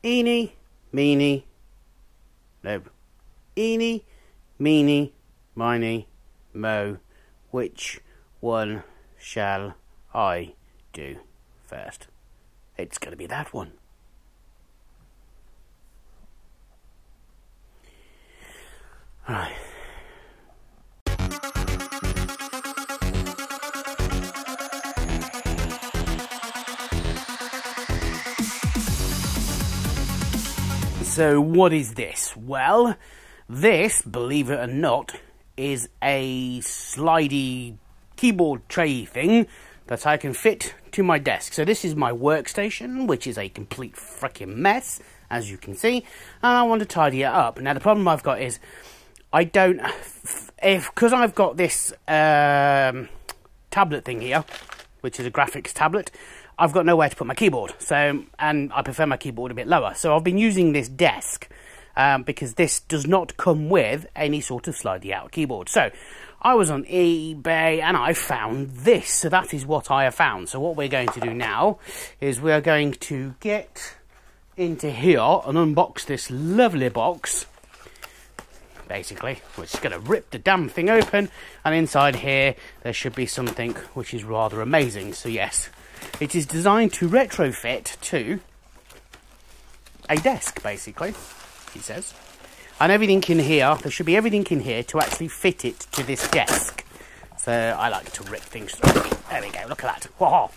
Eeny, meeny, no. Eeny, meeny, miny, mo. Which one shall I do first? It's going to be that one. Right. So what is this? Well, this, believe it or not, is a slidey keyboard tray thing that I can fit to my desk. So this is my workstation, which is a complete freaking mess, as you can see, and I want to tidy it up. Now the problem I've got is I don't, because I've got this tablet thing here, which is a graphics tablet, I've got nowhere to put my keyboard. So, and I prefer my keyboard a bit lower. So I've been using this desk because this does not come with any sort of slidey out keyboard. So I was on eBay and I found this. So that is what I have found. So what we're going to do now is we are going to get into here and unbox this lovely box. Basically, we're just going to rip the damn thing open, and inside here there should be something which is rather amazing. So yes, it is designed to retrofit to a desk, basically, he says. And everything in here, there should be everything in here to actually fit it to this desk. So I like to rip things through. There we go, look at that. Whoa.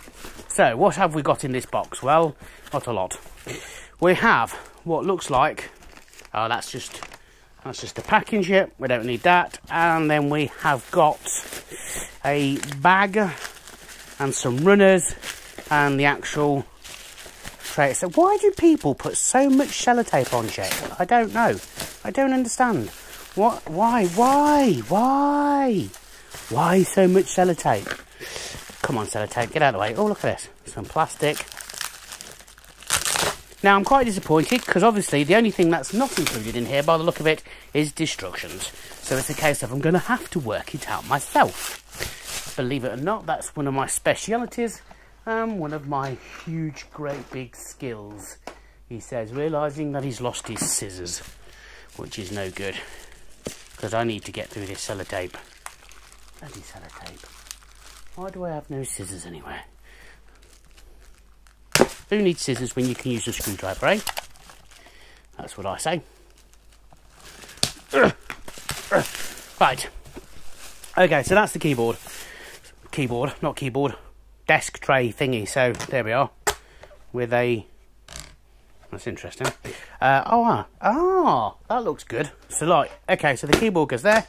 So what have we got in this box? Well, not a lot. We have what looks like, oh, that's just the packaging. We don't need that. And then we have got a bag and some runners and the actual tray. So why do people put so much sellotape on shit? I don't know. I don't understand. What? Why so much sellotape? Come on, sellotape, get out of the way. Oh, look at this. Some plastic. Now, I'm quite disappointed because obviously the only thing that's not included in here, by the look of it, is instructions. So it's a case of I'm going to have to work it out myself. Believe it or not, that's one of my specialities. One of my huge, great big skills. He says, realising that he's lost his scissors, which is no good. Because I need to get through this sellotape. Bloody sellotape. Why do I have no scissors anywhere? Who needs scissors when you can use a screwdriver, eh? That's what I say. Right. Okay, so that's the keyboard. Keyboard, not keyboard. Desk tray thingy. So, there we are. With a... That's interesting. That looks good. So, like, okay, so the keyboard goes there.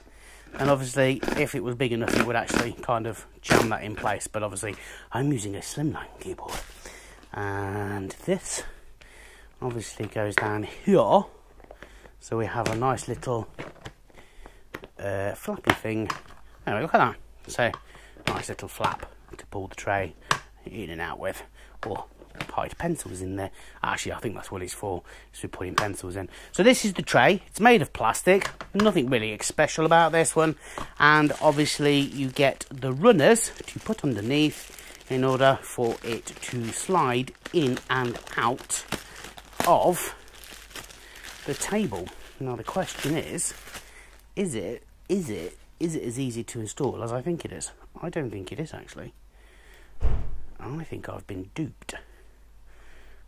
And obviously, if it was big enough, it would actually kind of jam that in place. But obviously, I'm using a slimline keyboard. And this obviously goes down here, so we have a nice little flappy thing. Anyway, look at that. So, nice little flap to pull the tray in and out with, or hide pencils in there. Actually, I think that's what it's for, is for putting pencils in. So this is the tray. It's made of plastic. Nothing really special about this one. And obviously, you get the runners to put underneath in order for it to slide in and out of the table. Now the question is it as easy to install as I think it is? I don't think it is, actually. I think I've been duped.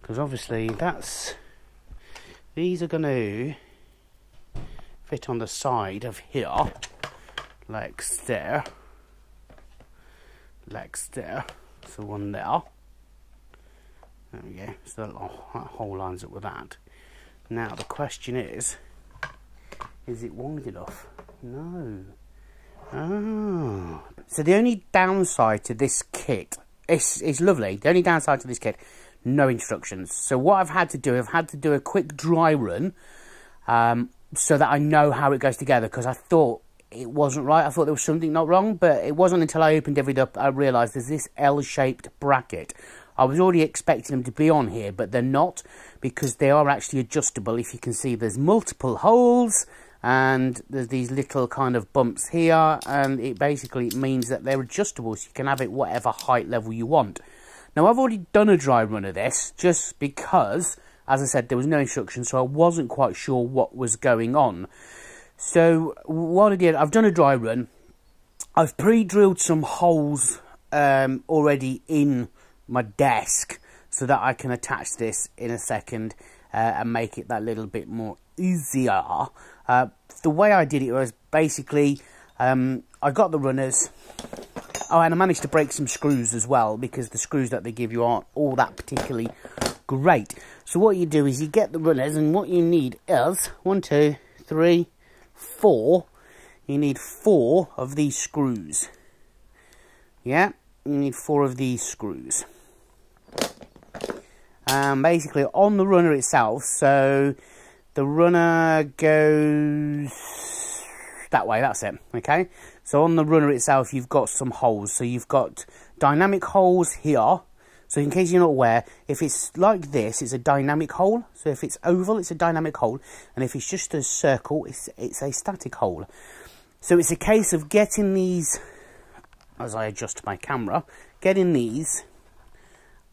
Because obviously these are going to fit on the side of here, like there. So one there. There we go. So that hole lines up with that. Now the question is it wide enough? No. Oh. So the only downside to this kit is lovely. The only downside to this kit, no instructions. So what I've had to do a quick dry run so that I know how it goes together, because I thought it wasn't right. I thought there was something not wrong, but it wasn't until I opened everything up I realised there's this L-shaped bracket. I was already expecting them to be on here, but they're not, because they are actually adjustable. If you can see, there's multiple holes, and there's these little kind of bumps here, and it basically means that they're adjustable, so you can have it whatever height level you want. Now, I've already done a dry run of this, just because as I said, there was no instructions, so I wasn't quite sure what was going on. So what I did, I've done a dry run. I've pre-drilled some holes already in my desk so that I can attach this in a second and make it that little bit more easier. The way I did it was basically I got the runners. Oh, and I managed to break some screws as well, because the screws that they give you aren't all that particularly great. So what you do is you get the runners, and what you need is 1, 2, 3, 4. You need 4 of these screws. Yeah, you need 4 of these screws. Basically on the runner itself, so the runner goes that way, that's it, okay? So on the runner itself, you've got some holes. So you've got dynamic holes here. So in case you're not aware, if it's like this, it's a dynamic hole. So if it's oval, it's a dynamic hole. And if it's just a circle, it's a static hole. So it's a case of getting these, as I adjust my camera, getting these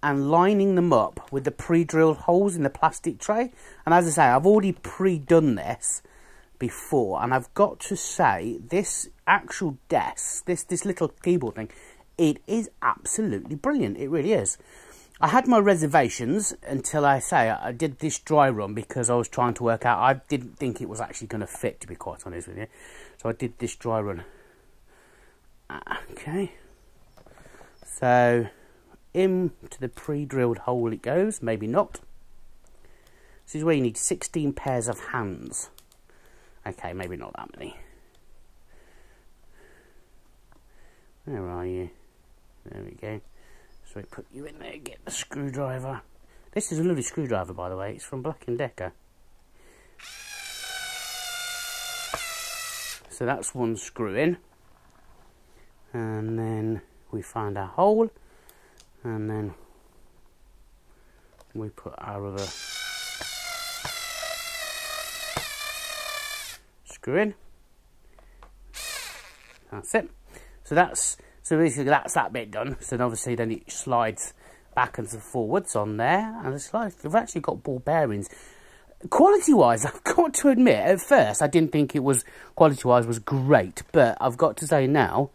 and lining them up with the pre-drilled holes in the plastic tray. And as I say, I've already pre-done this before, and I've got to say, this actual desk, this little keyboard thing, it is absolutely brilliant. It really is. I had my reservations until I did this dry run, because I was trying to work out, I didn't think it was actually going to fit, to be quite honest with you. So I did this dry run. Okay, so into the pre-drilled hole it goes, maybe not. This is where you need 16 pairs of hands. Okay, maybe not that many. Where are you? There we go. So we put you in there, get the screwdriver. This is a lovely screwdriver, by the way. It's from Black & Decker. So that's one screw in. And then we find our hole. And then we put our other screw in. That's it. So basically that's that bit done. So then obviously then it slides back and forwards on there, and it's like they've actually got ball bearings. Quality wise, I've got to admit, at first I didn't think it was quality wise was great, but I've got to say now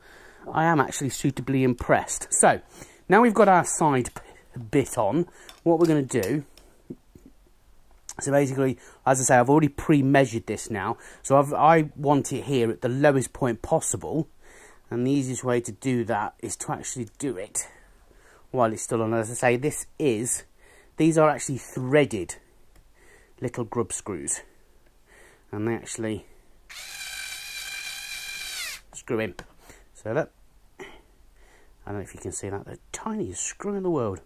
I am actually suitably impressed. So now we've got our side bit on, what we're going to do. So basically, as I say, I've already pre-measured this now. So I want it here at the lowest point possible. And the easiest way to do that is to actually do it while it's still on. As I say, these are actually threaded little grub screws. And they actually screw in. So look, I don't know if you can see that, the tiniest screw in the world.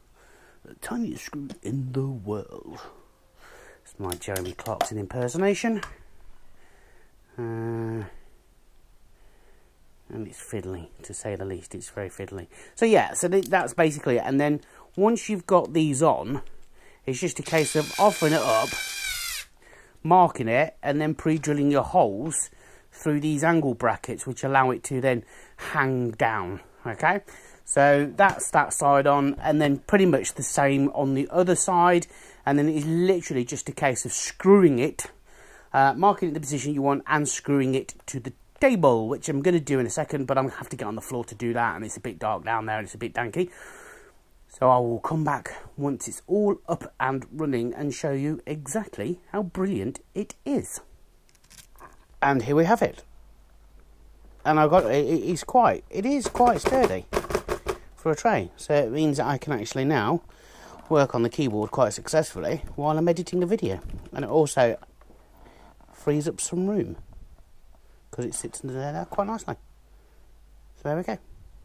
The tiniest screw in the world. It's my Jeremy Clarkson impersonation. And it's fiddly, to say the least. It's very fiddly. So yeah, so that's basically it. And then once you've got these on, it's just a case of offering it up, marking it, and then pre-drilling your holes through these angle brackets, which allow it to then hang down. Okay, so that's that side on, and then pretty much the same on the other side. And then it's literally just a case of screwing it, marking it the position you want, and screwing it to the table, which I'm going to do in a second, but I'm going to have to get on the floor to do that, and it's a bit dark down there and it's a bit danky. So I will come back once it's all up and running and show you exactly how brilliant it is. And here we have it. And I've got it is quite sturdy for a tray. So it means that I can actually now work on the keyboard quite successfully while I'm editing the video. And it also frees up some room, because it sits in there quite nicely. So there we go,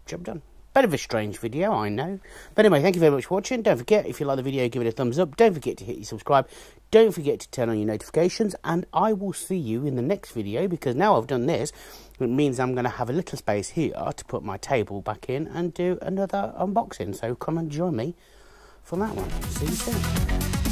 job done. Bit of a strange video, I know. But anyway, thank you very much for watching. Don't forget, if you like the video, give it a thumbs up. Don't forget to hit your subscribe. Don't forget to turn on your notifications. And I will see you in the next video, because now I've done this, it means I'm going to have a little space here to put my table back in and do another unboxing. So come and join me for that one. See you soon.